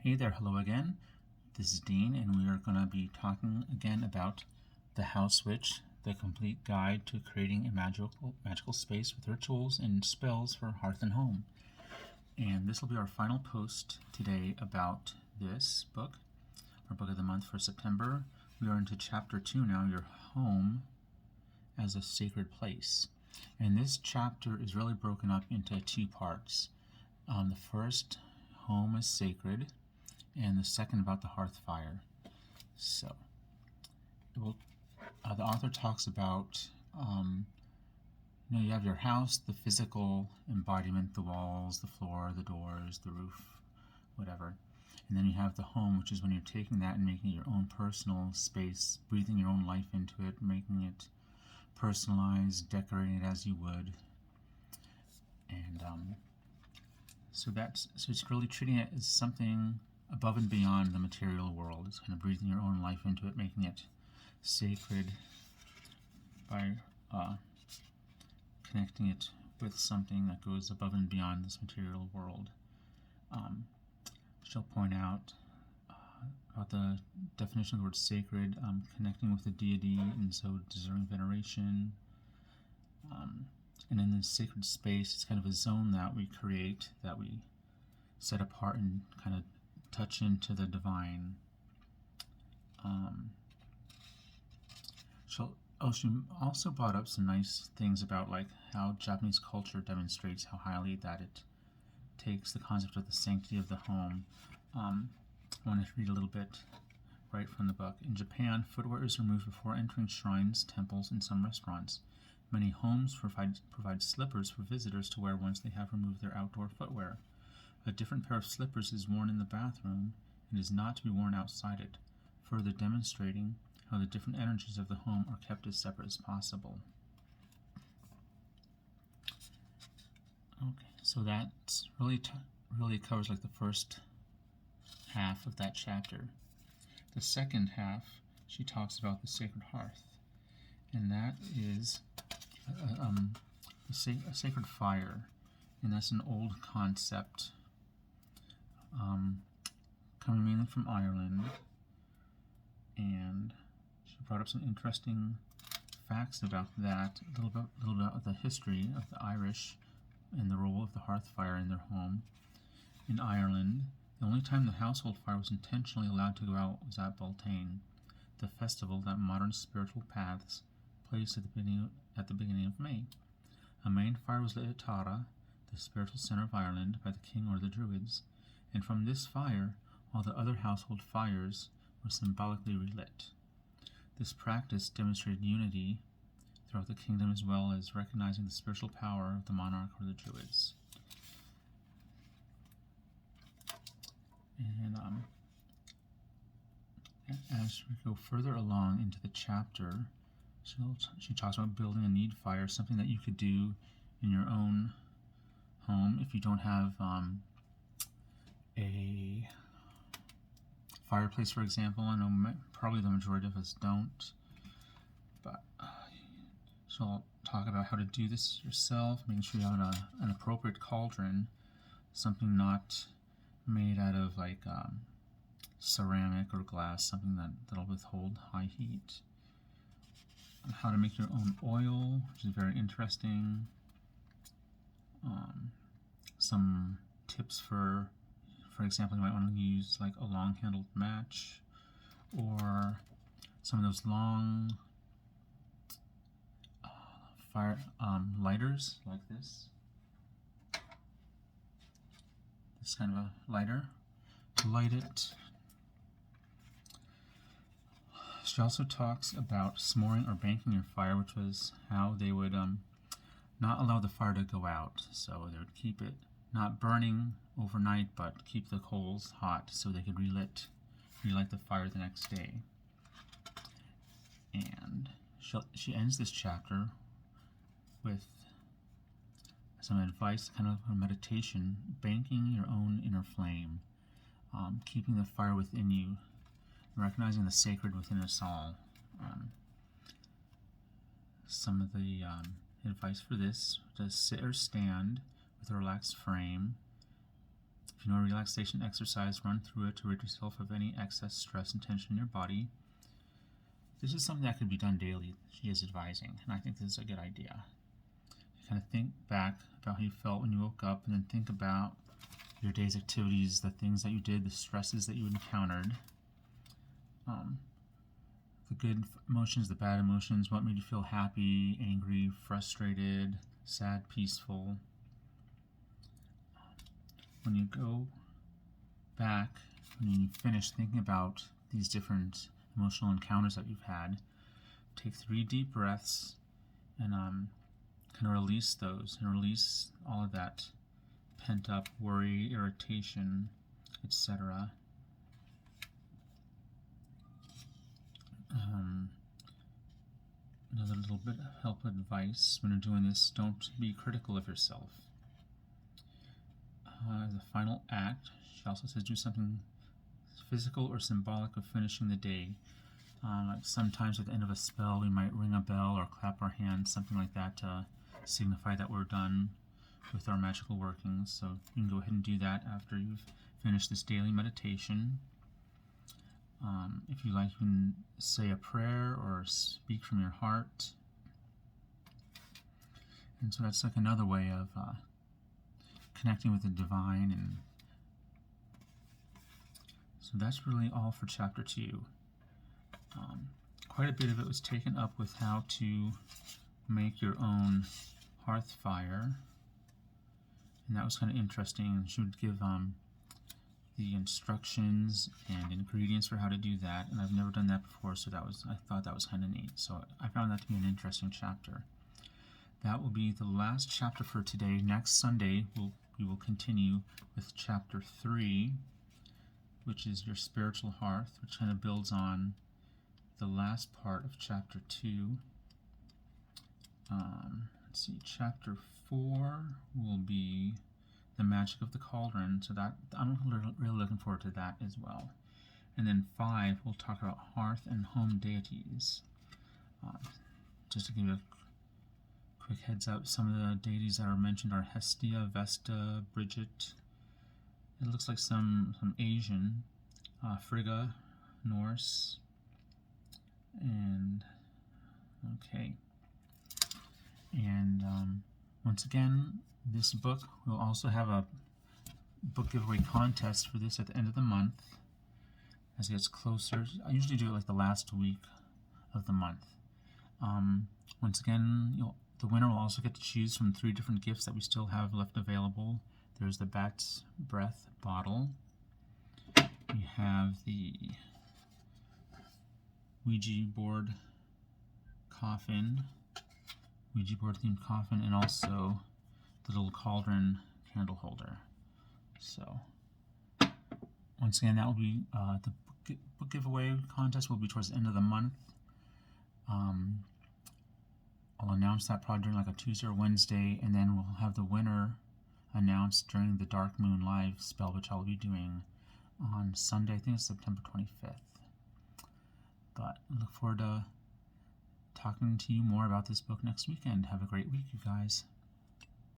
Hey there, hello again. This is Dean, and we are going to be talking again about The House Witch, the complete guide to creating a magical space with rituals and spells for hearth and home. And this will be our final post today about this book, our book of the month for September. We are into chapter 2 now, Your Home as a Sacred Place. And this chapter is really broken up into two parts. The first, home is sacred, and the second about the hearth fire. So, the author talks about, you have your house, the physical embodiment, the walls, the floor, the doors, the roof, whatever. And then you have the home, which is when you're taking that and making it your own personal space, breathing your own life into it, making it personalized, decorating it as you would. And so it's really treating it as something above and beyond the material world. It's kind of breathing your own life into it, making it sacred by connecting it with something that goes above and beyond this material world. She'll point out about the definition of the word sacred, connecting with the deity, and so deserving veneration. And in this sacred space, it's kind of a zone that we create, that we set apart and kind of touch into the divine. She also brought up some nice things about like how Japanese culture demonstrates how highly that it takes the concept of the sanctity of the home. I want to read a little bit right from the book. In Japan, footwear is removed before entering shrines, temples, and some restaurants. Many homes provide slippers for visitors to wear once they have removed their outdoor footwear. A different pair of slippers is worn in the bathroom and is not to be worn outside it, further demonstrating how the different energies of the home are kept as separate as possible. Okay, so that really covers like the first half of that chapter. The second half, she talks about the sacred hearth, and that is a sacred fire, and that's an old concept coming mainly from Ireland. And she brought up some interesting facts about that, a little bit of the history of the Irish and the role of the hearth fire in their home. In Ireland, the only time the household fire was intentionally allowed to go out was at Beltane, the festival that modern spiritual paths place at the beginning of May. A main fire was lit at Tara, the spiritual center of Ireland, by the king or the druids, and from this fire all the other household fires were symbolically relit. This practice demonstrated unity throughout the kingdom as well as recognizing the spiritual power of the monarch or the druids. And as we go further along into the chapter, she talks about building a need fire, something that you could do in your own home if you don't have a fireplace, for example. I know probably the majority of us don't, but she'll talk about how to do this yourself, making sure you have an appropriate cauldron, something not made out of like ceramic or glass, something that'll withhold high heat. How to make your own oil, which is very interesting. Some tips for example, you might want to use like a long-handled match or some of those long fire lighters like this. This kind of a lighter to light it. She also talks about s'moring or banking your fire, which was how they would not allow the fire to go out. So they would keep it not burning overnight, but keep the coals hot so they could relight the fire the next day. And she ends this chapter with some advice, kind of a meditation, banking your own inner flame, keeping the fire within you, recognizing the sacred within us all. Some of the advice for this: to sit or stand with a relaxed frame, If you know a relaxation exercise, run through it to rid yourself of any excess stress and tension in your body. This is something that could be done daily, she is advising, and I think this is a good idea. You kind of think back about how you felt when you woke up, and then think about your day's activities, the things that you did, the stresses that you encountered, the good emotions, the bad emotions, what made you feel happy, angry, frustrated, sad, peaceful. When you go back, when you finish thinking about these different emotional encounters that you've had, take 3 deep breaths and kind of release those, and release all of that pent up worry, irritation, etc. Another little bit of help advice when you're doing this: don't be critical of yourself. The final act, she also says, do something physical or symbolic of finishing the day. Like sometimes at the end of a spell, we might ring a bell or clap our hands, something like that, to signify that we're done with our magical workings. So you can go ahead and do that after you've finished this daily meditation. If you like, you can say a prayer or speak from your heart. And so that's like another way of connecting with the divine. And so that's really all for chapter 2. Quite a bit of it was taken up with how to make your own hearth fire, and that was kind of interesting. She would give the instructions and ingredients for how to do that, and I've never done that before, so I thought that was kind of neat. So I found that to be an interesting chapter. That will be the last chapter for today. Next Sunday we will continue with chapter 3, which is your spiritual hearth, which kind of builds on the last part of chapter 2. Let's see, chapter 4 will be the magic of the cauldron, so that I'm really looking forward to that as well. And then 5, we'll talk about hearth and home deities. Just to give you a quick heads up, some of the deities that are mentioned are Hestia, Vesta, Bridget. It looks like some Asian, Frigga, Norse, and okay. And once again, this book, we'll also have a book giveaway contest for this at the end of the month as it gets closer. I usually do it like the last week of the month. Once again, the winner will also get to choose from 3 different gifts that we still have left available. There's the Bat's Breath bottle. We have the Ouija board themed coffin, and also the little cauldron candle holder. So once again, that will be the book giveaway contest will be towards the end of the month. I'll announce that probably during like a Tuesday or Wednesday, and then we'll have the winner announced during the Dark Moon Live spell, which I'll be doing on Sunday. I think it's September 25th. But I look forward to talking to you more about this book next weekend. Have a great week, you guys.